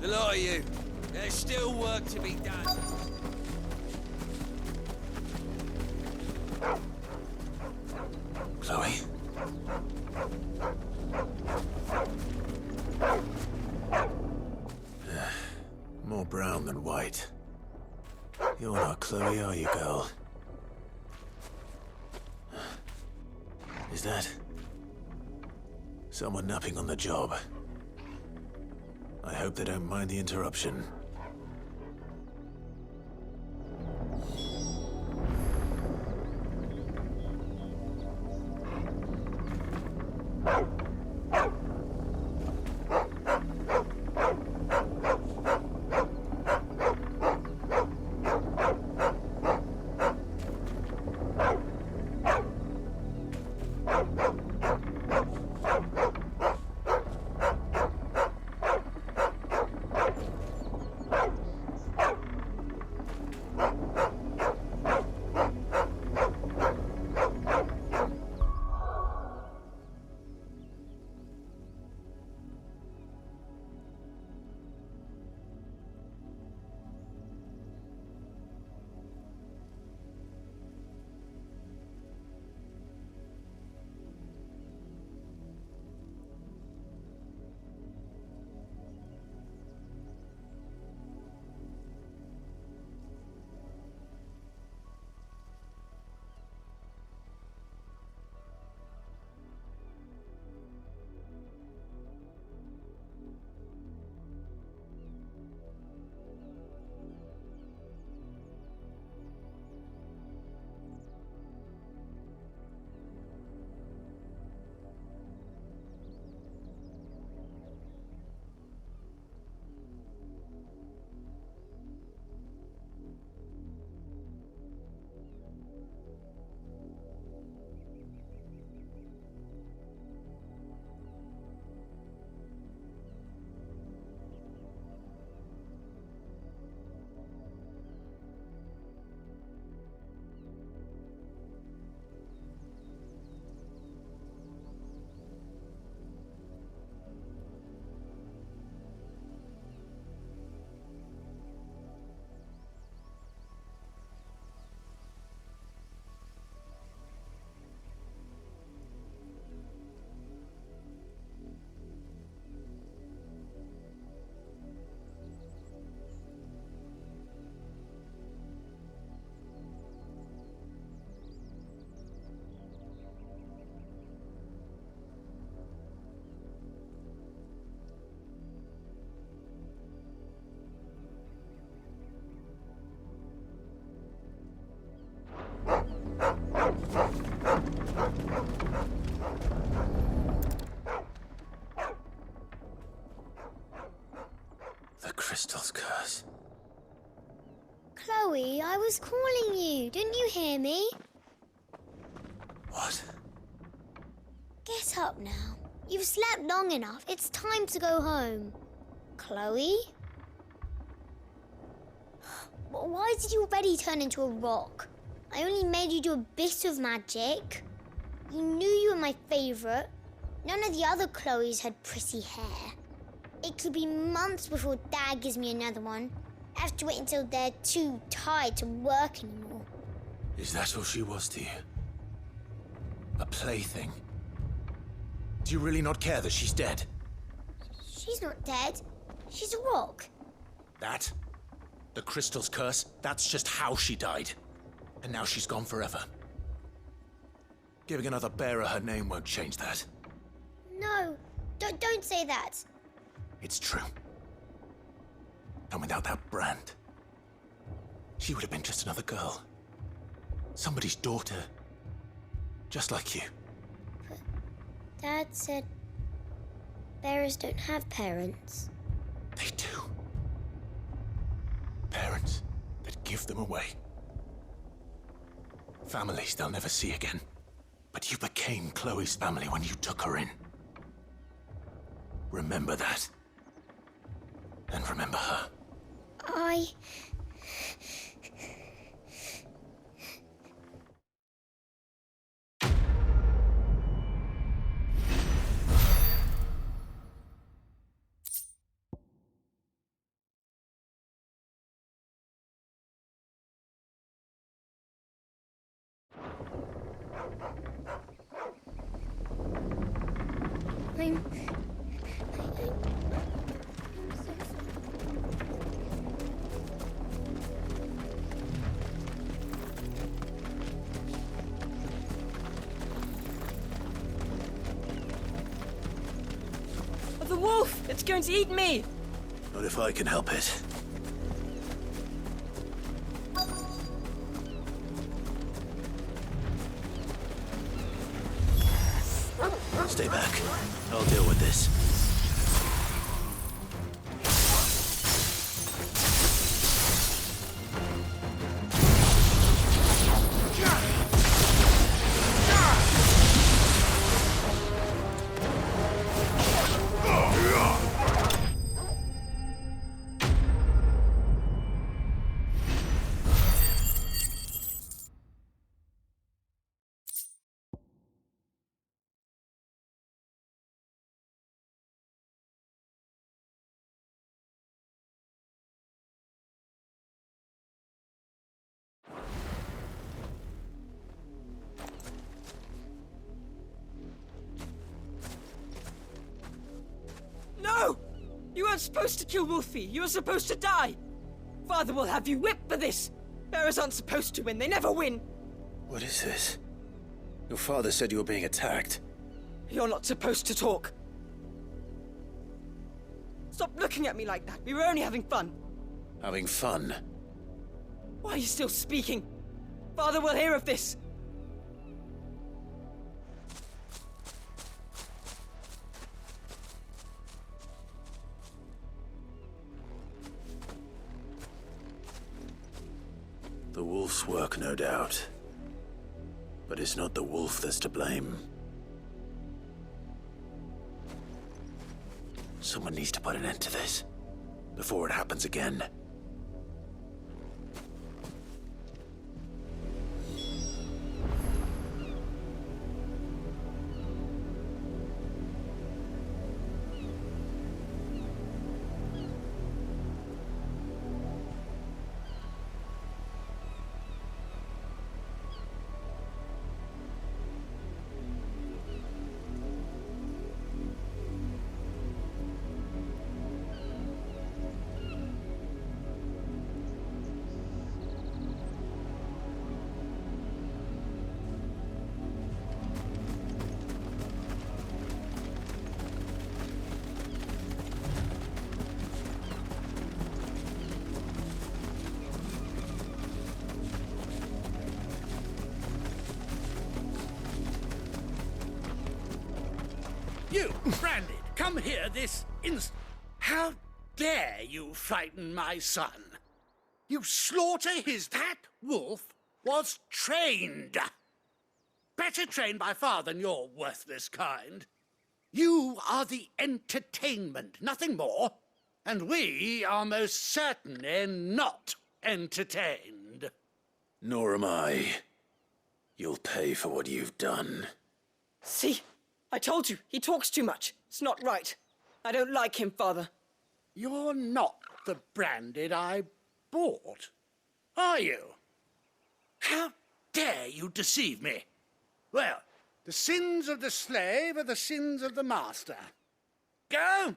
The lot of you. There's still work to be done. Chloe? More brown than white. You're not Chloe, are you, girl? Is that someone napping on the job? I hope they don't mind the interruption. The Crystal's curse. Chloe, I was calling you. Didn't you hear me? What? Get up now. You've slept long enough. It's time to go home. Chloe? Why did you already turn into a rock? I only made you do a bit of magic. You knew you were my favourite. None of the other Chloes had pretty hair. It could be months before Dad gives me another one. I have to wait until they're too tired to work anymore. Is that all she was to you? A plaything? Do you really not care that she's dead? She's not dead. She's a rock. That? The Crystal's curse? That's just how she died. And now she's gone forever. Giving another bearer her name won't change that. No, don't say that. It's true. And without that brand, she would have been just another girl. Somebody's daughter. Just like you. But Dad said bearers don't have parents. They do. Parents that give them away. Families they'll never see again. But you became Chloe's family when you took her in. Remember that. And remember her. I... I'm The wolf! It's going to eat me! Not if I can help it. Stay back. I'll deal with this. No! You weren't supposed to kill Wolfie. You were supposed to die. Father will have you whipped for this. Bearers aren't supposed to win. They never win. What is this? Your father said you were being attacked. You're not supposed to talk. Stop looking at me like that. We were only having fun. Having fun? Why are you still speaking? Father will hear of this. The wolf's work, no doubt. But it's not the wolf that's to blame. Someone needs to put an end to this, before it happens again. You, Branded, come here this instant. How dare you frighten my son? You slaughter his... That wolf was trained. Better trained by far than your worthless kind. You are the entertainment, nothing more. And we are most certainly not entertained. Nor am I. You'll pay for what you've done. See? I told you, he talks too much. It's not right. I don't like him, Father. You're not the Branded I bought, are you? How dare you deceive me? Well, the sins of the slave are the sins of the master. Go,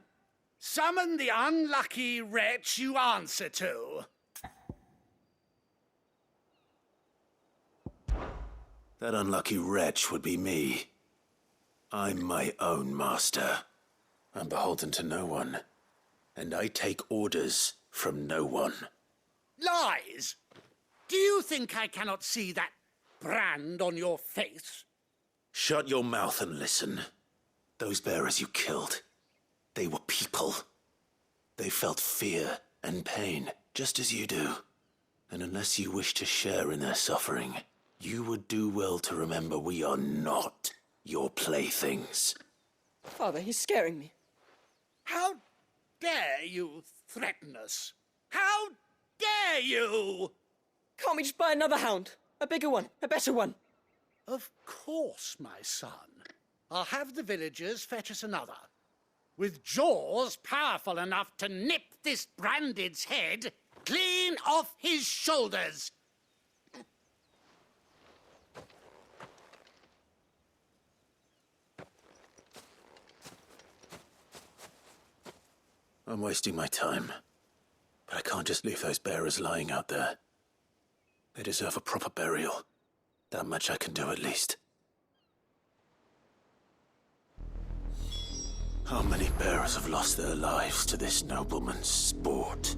summon the unlucky wretch you answer to. That unlucky wretch would be me. I'm my own master. I'm beholden to no one. And I take orders from no one. Lies! Do you think I cannot see that brand on your face? Shut your mouth and listen. Those bearers you killed, they were people. They felt fear and pain, just as you do. And unless you wish to share in their suffering, you would do well to remember we are not your playthings. Father, he's scaring me. How dare you threaten us? How dare you? Can't we just buy another hound? A bigger one, a better one. Of course, my son. I'll have the villagers fetch us another. With jaws powerful enough to nip this Branded's head clean off his shoulders. I'm wasting my time. But I can't just leave those bearers lying out there. They deserve a proper burial. That much I can do at least. How many bearers have lost their lives to this nobleman's sport?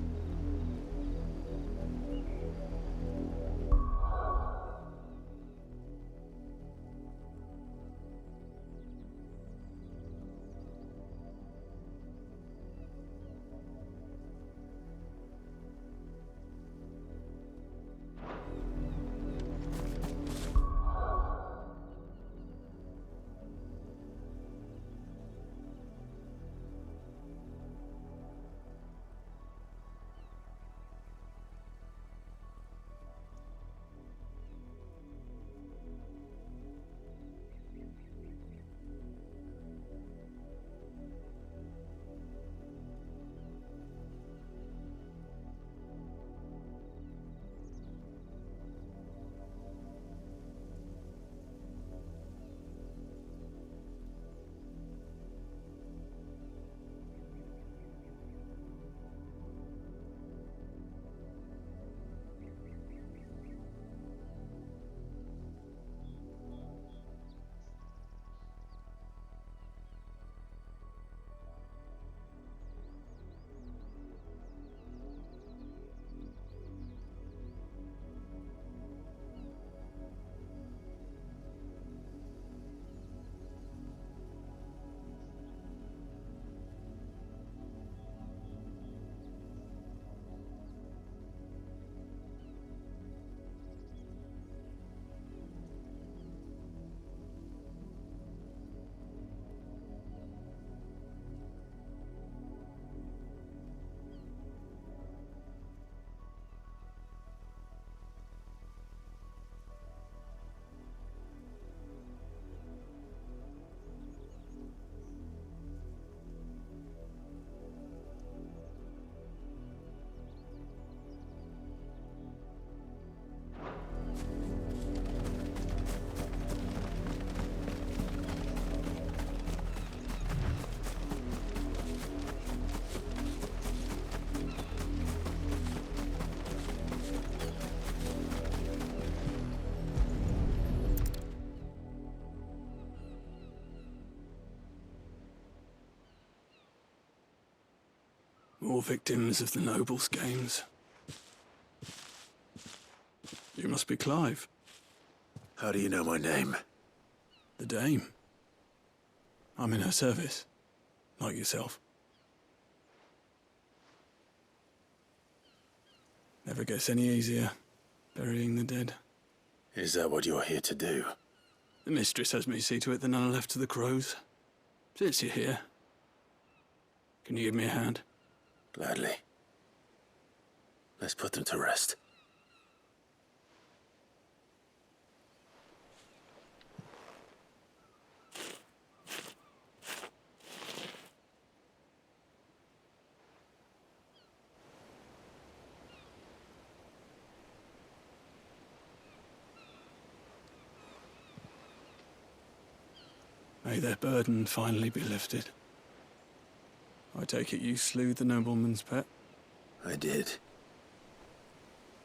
More victims of the Nobles' games. You must be Clive, How do you know my name? the Dame. I'm in her service, like yourself. Never gets any easier, burying the dead. Is that what you're here to do? The mistress has me see to it that none are left to the crows. Since you're here, can you give me a hand? Gladly. Let's put them to rest. May their burden finally be lifted. I take it you slew the nobleman's pet? I did.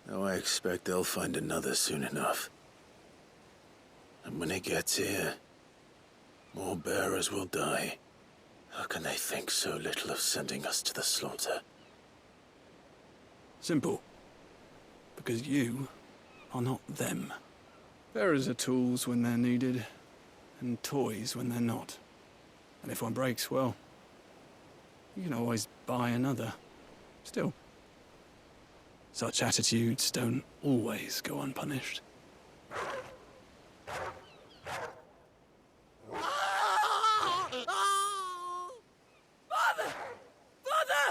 Now I expect they'll find another soon enough. And when it gets here, more bearers will die. How can they think so little of sending us to the slaughter? Simple. Because you are not them. Bearers are tools when they're needed, and toys when they're not. And if one breaks, well, you can always buy another. Still, such attitudes don't always go unpunished. Father! Father!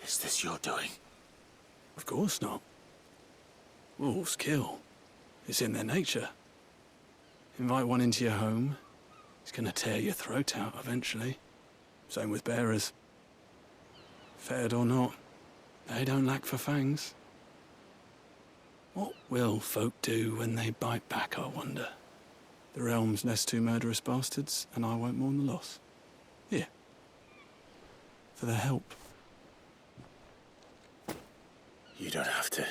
Is this your doing? Of course not. Wolves kill. It's in their nature. Invite one into your home, he's gonna tear your throat out eventually. Same with bearers. Fed or not, they don't lack for fangs. What will folk do when they bite back, I wonder? The realm's nest two murderous bastards, and I won't mourn the loss. Here. For the help. You don't have to.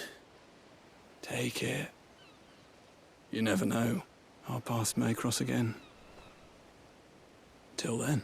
Take it. You never know. Our paths may cross again. Till then.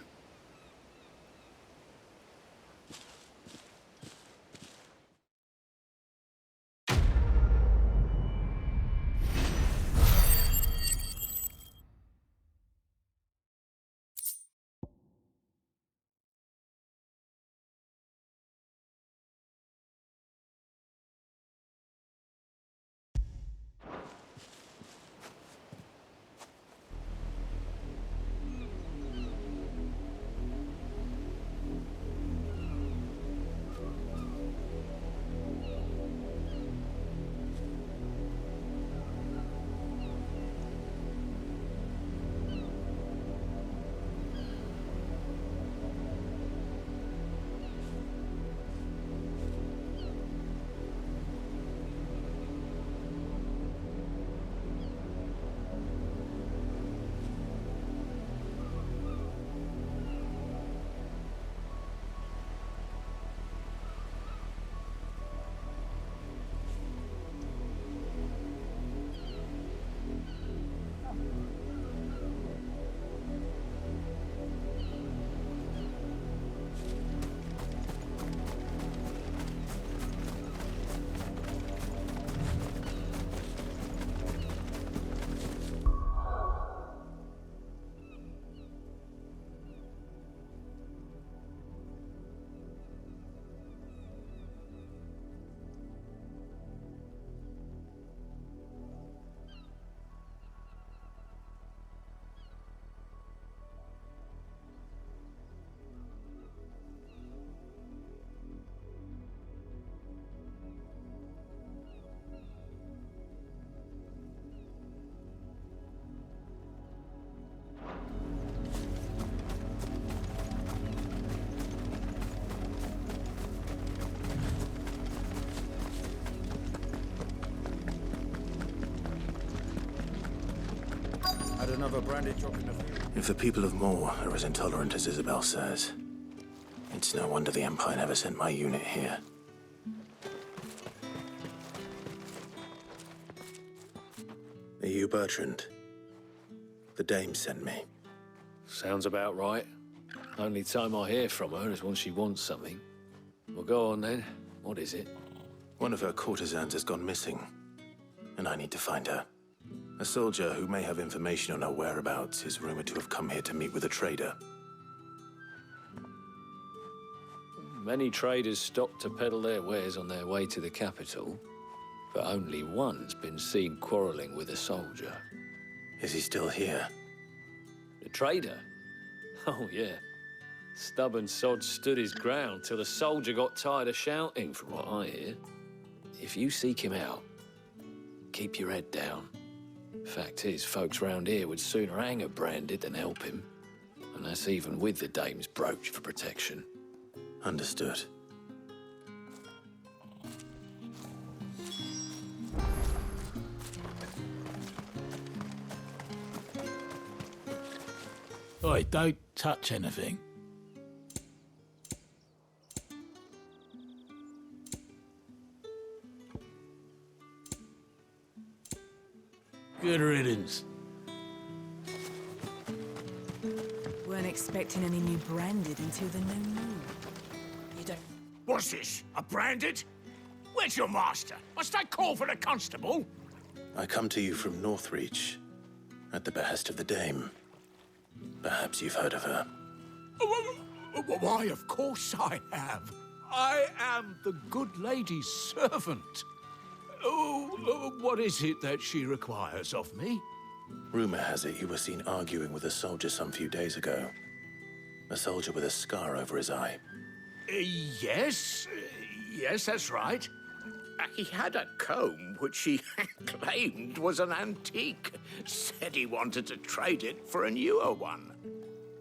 Another branded drop in the field. If the people of Moor are as intolerant as Isabel says, it's no wonder the Empire never sent my unit here. Are you Bertrand? The Dame sent me. Sounds about right. Only time I hear from her is when she wants something. Well, go on then. What is it? One of her courtesans has gone missing, and I need to find her. A soldier who may have information on her whereabouts is rumored to have come here to meet with a trader. Many traders stop to peddle their wares on their way to the capital, but only one's been seen quarreling with a soldier. Is he still here? The trader? Oh, yeah. Stubborn sod stood his ground till the soldier got tired of shouting, from what I hear. If you seek him out, keep your head down. Fact is, folks round here would sooner hang a branded than help him. And that's even with the Dame's brooch for protection. Understood. Oi, don't touch anything. Good riddance. Weren't expecting any new branded until the new moon. You don't... What's this? A branded? Where's your master? Must I call for the constable? I come to you from Northreach, at the behest of the Dame. Perhaps you've heard of her. Why, of course I have. I am the good lady's servant. What is it that she requires of me? Rumor has it you were seen arguing with a soldier some few days ago. A soldier with a scar over his eye. Yes, that's right. He had a comb which he claimed was an antique. Said he wanted to trade it for a newer one.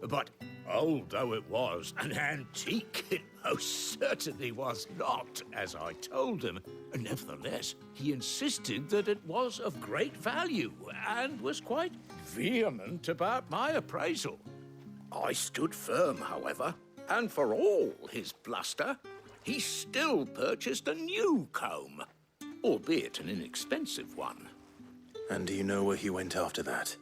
But old though it was, an antique it most certainly was not, as I told him. Nevertheless, he insisted that it was of great value and was quite vehement about my appraisal. I stood firm, however, and for all his bluster, he still purchased a new comb, albeit an inexpensive one. And do you know where he went after that?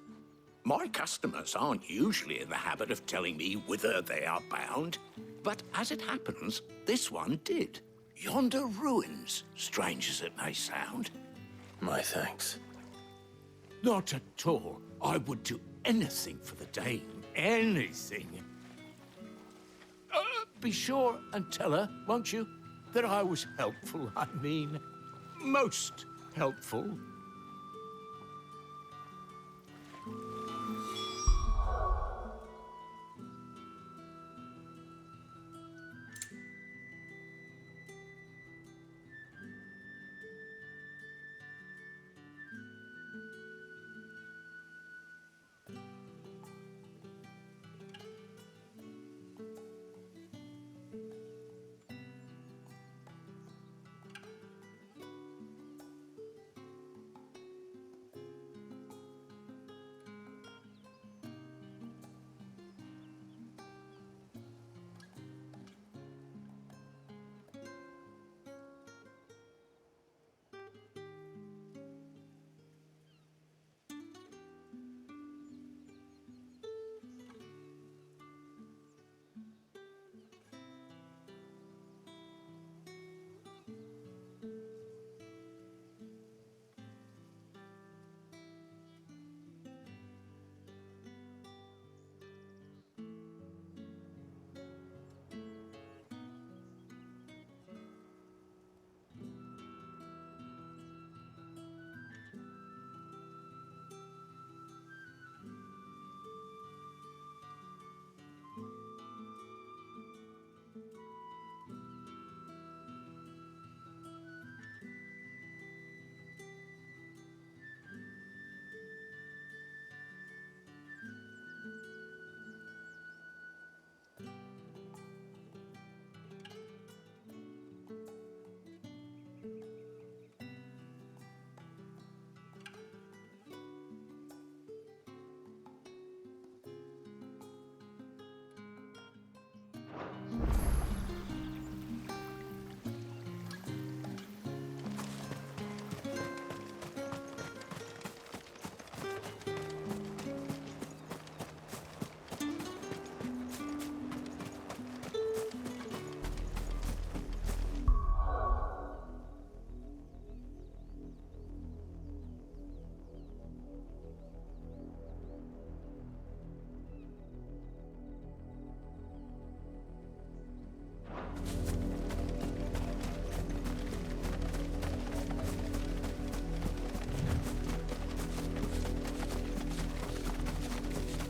My customers aren't usually in the habit of telling me whither they are bound, but as it happens, this one did. Yonder ruins, strange as it may sound. My thanks. Not at all. I would do anything for the Dame. Anything. Be sure and tell her, won't you, that I was helpful, I mean, most helpful.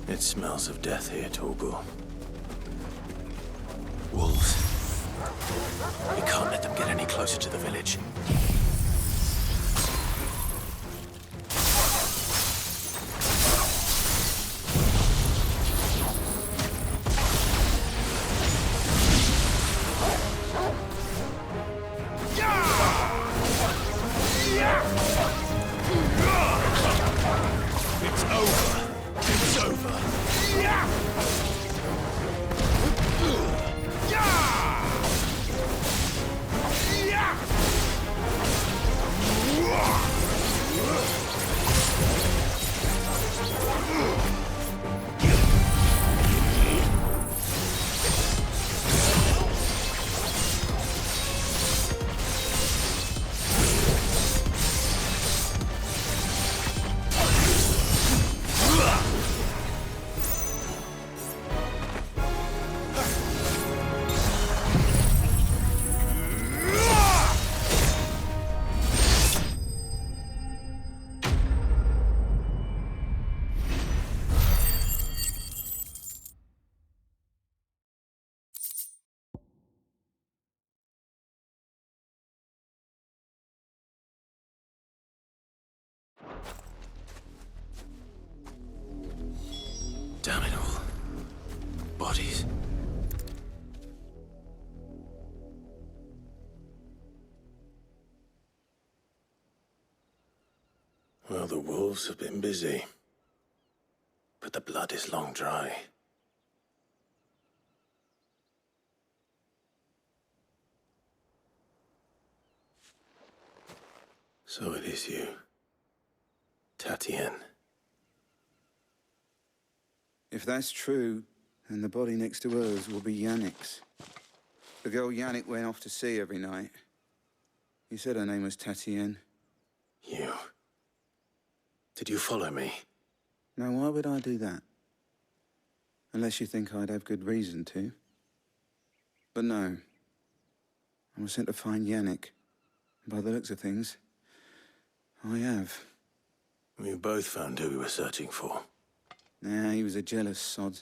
It smells of death here, Torgal. Wolves. We can't let them get any closer to the village. Damn it all. Bodies. Well, the wolves have been busy. But the blood is long dry. So it is you, Tatien. If that's true, then the body next to hers will be Yannick's. The girl Yannick went off to see every night. You said her name was Tatien. You... Did you follow me? Now, why would I do that? Unless you think I'd have good reason to. But no. I was sent to find Yannick. By the looks of things, I have. We both found who we were searching for. Nah, he was a jealous sod.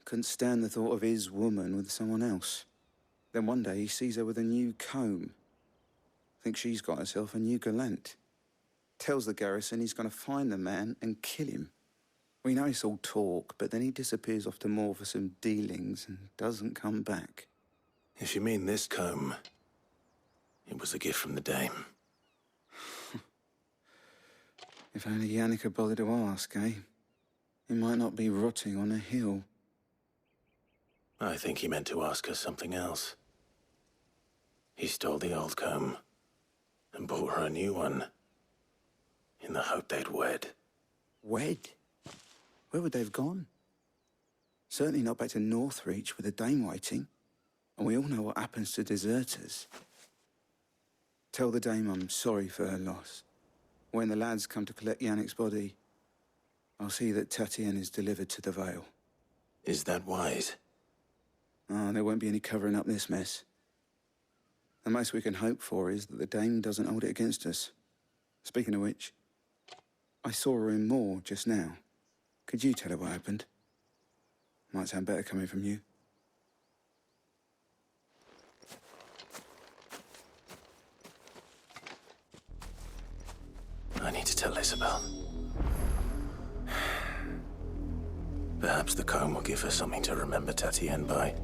Couldn't stand the thought of his woman with someone else. Then one day he sees her with a new comb. Thinks she's got herself a new gallant. Tells the garrison he's gonna find the man and kill him. We know it's all talk, but then he disappears off to Moor for some dealings and doesn't come back. If you mean this comb, it was a gift from the dame. If only Yannick had bothered to ask, eh? He might not be rotting on a hill. I think he meant to ask her something else. He stole the old comb and bought her a new one in the hope they'd wed. Wed? Where would they have gone? Certainly not back to Northreach with the dame waiting. And we all know what happens to deserters. Tell the dame I'm sorry for her loss. When the lads come to collect Yannick's body, I'll see that Tatien is delivered to the Vale. Is that wise? Ah, there won't be any covering up this mess. The most we can hope for is that the dame doesn't hold it against us. Speaking of which, I saw her in Moor just now. Could you tell her what happened? Might sound better coming from you. I need to tell Isabel. Perhaps the comb will give her something to remember Tatien by.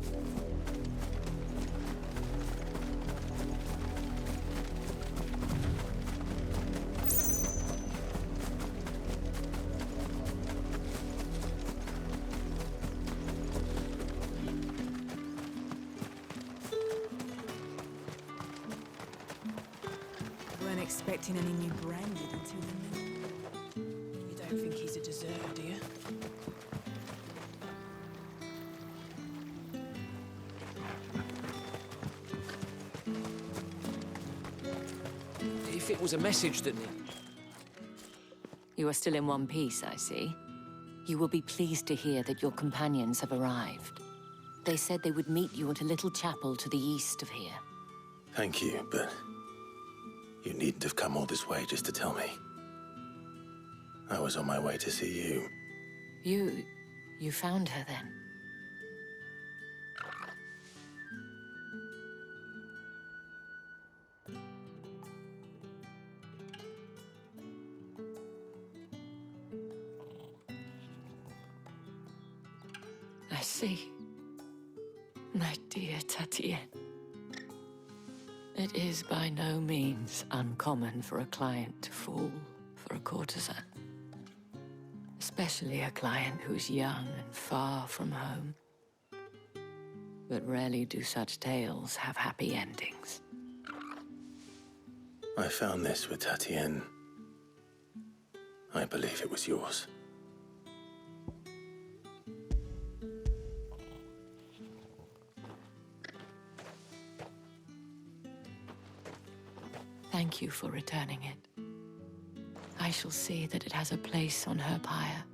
Weren't expecting any new branded until the new... You don't think he's a deserter, do you? If it was a message that... You are still in one piece, I see. You will be pleased to hear that your companions have arrived. They said they would meet you at a little chapel to the east of here. Thank you, but you needn't have come all this way just to tell me. I was on my way to see you. You found her then? I see. My dear Tatien. It is by no means uncommon for a client to fall for a courtesan. Especially a client who's young and far from home. But rarely do such tales have happy endings. I found this with Tatien. I believe it was yours. Thank you for returning it. I shall see that it has a place on her pyre.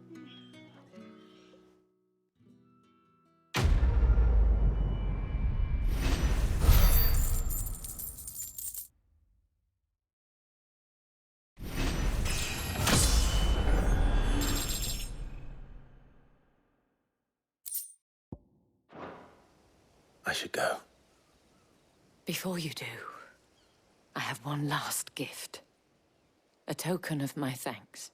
I should go. Before you do, I have one last gift. A token of my thanks.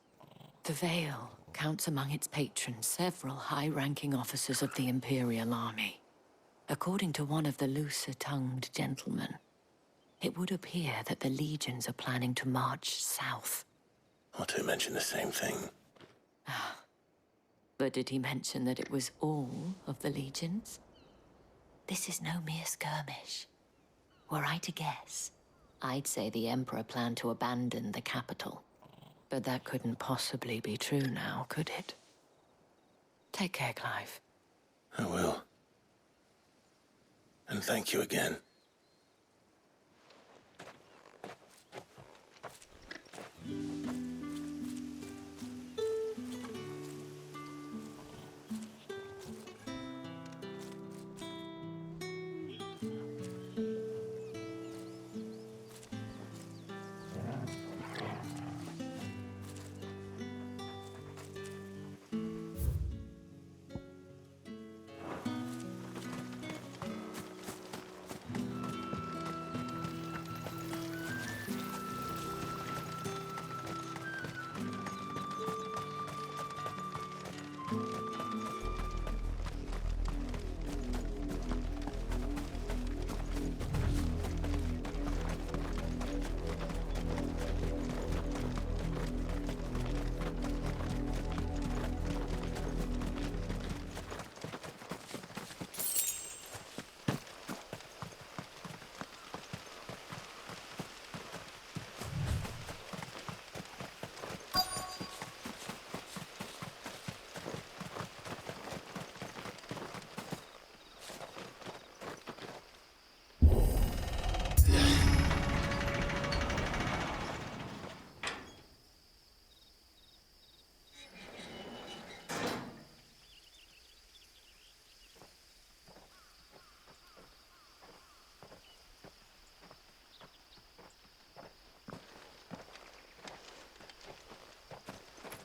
The Vale counts among its patrons several high-ranking officers of the Imperial Army. According to one of the looser-tongued gentlemen, it would appear that the legions are planning to march south. Or to mention the same thing. But did he mention that it was all of the legions? This is no mere skirmish. Were I to guess, I'd say the Emperor planned to abandon the capital. But that couldn't possibly be true now, could it? Take care, Clive. I will. And thank you again.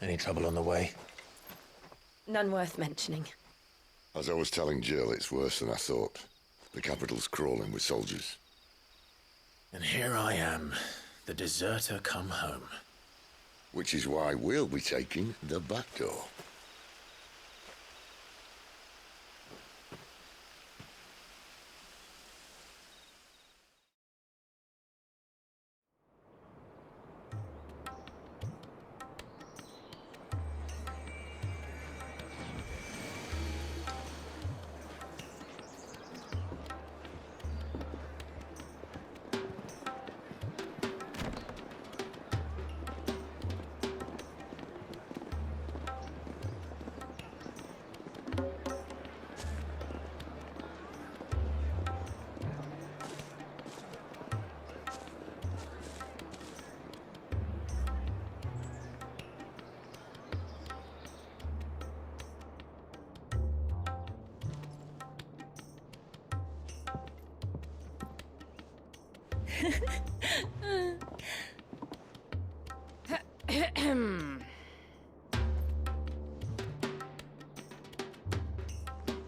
Any trouble on the way? None worth mentioning. As I was telling Jill, it's worse than I thought. The capital's crawling with soldiers. And here I am, the deserter come home. Which is why we'll be taking the back door.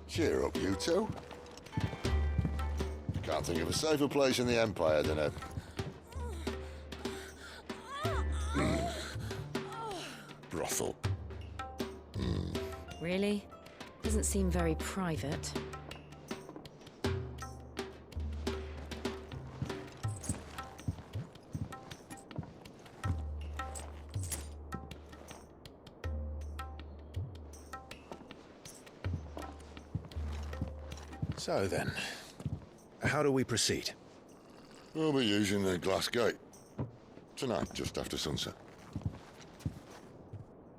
Cheer up, you two. Can't think of a safer place in the Empire than a... brothel. Really? Doesn't seem very private. So then, how do we proceed? We'll be using the glass gate. Tonight, just after sunset.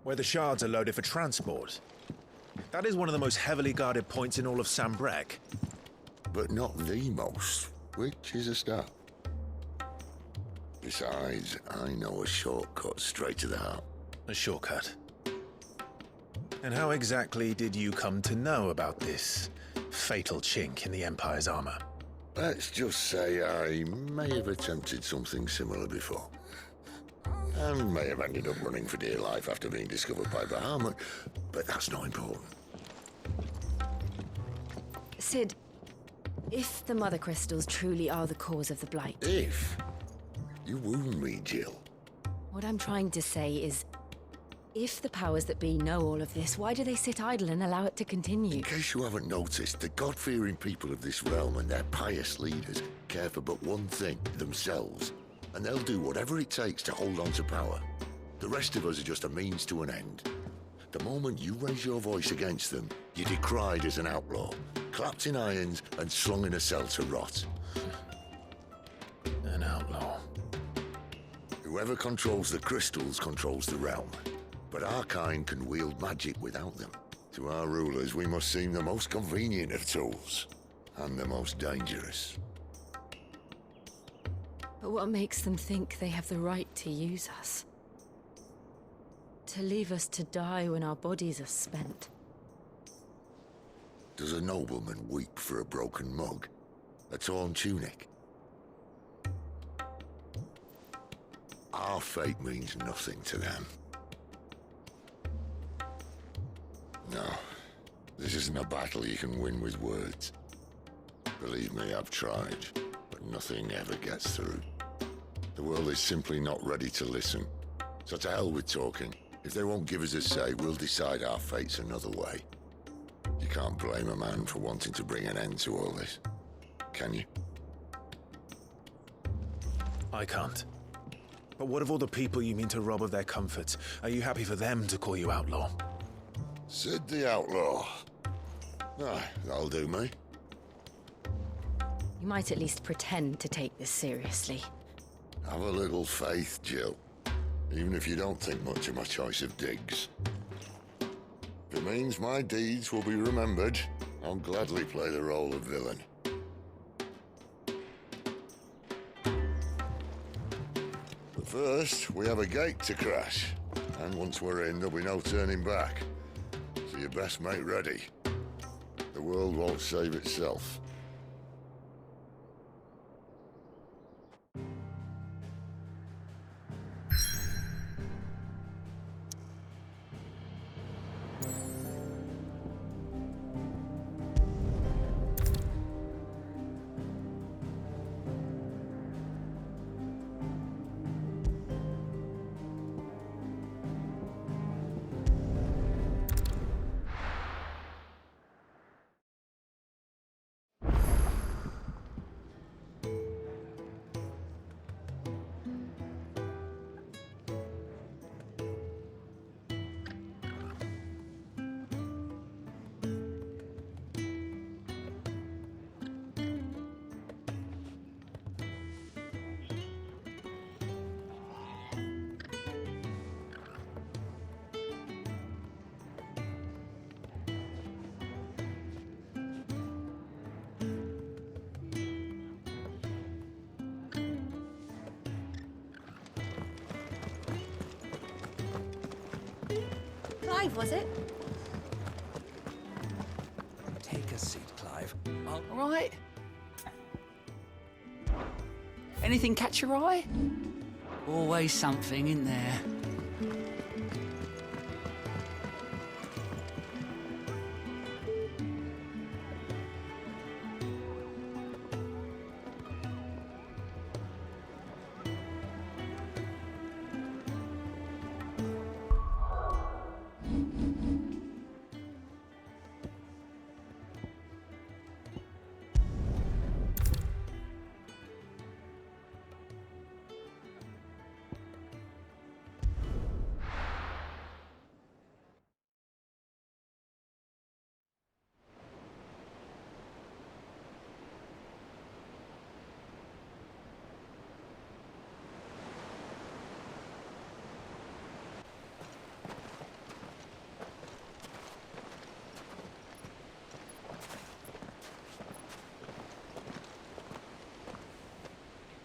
Where the shards are loaded for transport. That is one of the most heavily guarded points in all of Sambrec. But not the most, which is a start. Besides, I know a shortcut straight to the heart. A shortcut? And how exactly did you come to know about this fatal chink in the Empire's armor? Let's just say I may have attempted something similar before. And may have ended up running for dear life after being discovered by Bahamut, but that's not important. Sid, if the Mother Crystals truly are the cause of the Blight... If? You wound me, Jill. What I'm trying to say is, if the powers that be know all of this, why do they sit idle and allow it to continue? In case you haven't noticed, the God-fearing people of this realm and their pious leaders care for but one thing, themselves. And they'll do whatever it takes to hold on to power. The rest of us are just a means to an end. The moment you raise your voice against them, you're decried as an outlaw, clapped in irons and slung in a cell to rot. An outlaw. Whoever controls the crystals controls the realm. But our kind can wield magic without them. To our rulers, we must seem the most convenient of tools. And the most dangerous. But what makes them think they have the right to use us? To leave us to die when our bodies are spent? Does a nobleman weep for a broken mug? A torn tunic? Our fate means nothing to them. No, this isn't a battle you can win with words. Believe me, I've tried, but nothing ever gets through. The world is simply not ready to listen. So to hell with talking. If they won't give us a say, we'll decide our fates another way. You can't blame a man for wanting to bring an end to all this, can you? I can't. But what of all the people you mean to rob of their comforts? Are you happy for them to call you outlaw? Sid the Outlaw. Ah, that'll do me. You might at least pretend to take this seriously. Have a little faith, Jill. Even if you don't think much of my choice of digs. If it means my deeds will be remembered, I'll gladly play the role of villain. But first, we have a gate to crash. And once we're in, there'll be no turning back. So you best make ready. The world won't save itself. Clive, was it? Take a seat, Clive. All right. Anything catch your eye? Always something in there.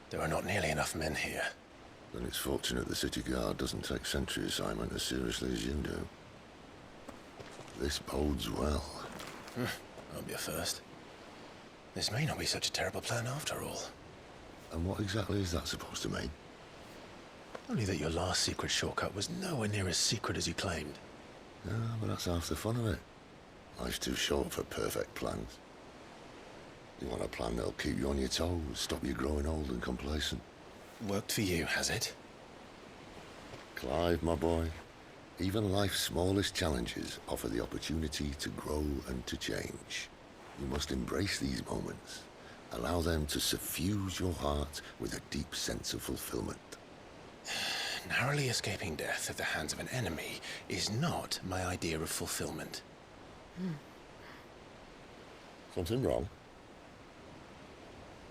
There are not nearly enough men here. Then it's fortunate the city guard doesn't take sentry assignment as seriously as you do. This bodes well. Won't be a first. This may not be such a terrible plan after all. And what exactly is that supposed to mean? Only that your last secret shortcut was nowhere near as secret as you claimed. Yeah, but that's half the fun of it. Life's too short for perfect plans. You want a plan that'll keep you on your toes, stop you growing old and complacent. Worked for you, has it? Clive, my boy, even life's smallest challenges offer the opportunity to grow and to change. You must embrace these moments. Allow them to suffuse your heart with a deep sense of fulfillment. Narrowly escaping death at the hands of an enemy is not my idea of fulfillment. Something wrong?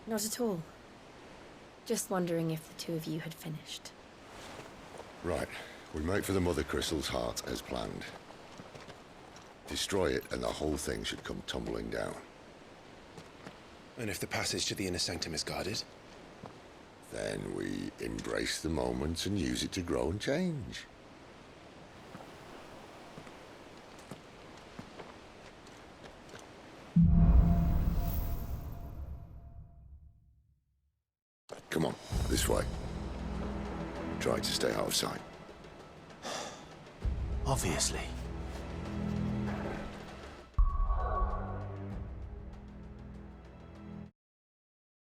Not at all. Just wondering if the two of you had finished. Right. We make for the Mother Crystal's heart as planned. Destroy it, and the whole thing should come tumbling down. And if the passage to the inner sanctum is guarded? Then we embrace the moment and use it to grow and change. Come on, this way. Try to stay out of sight. Obviously.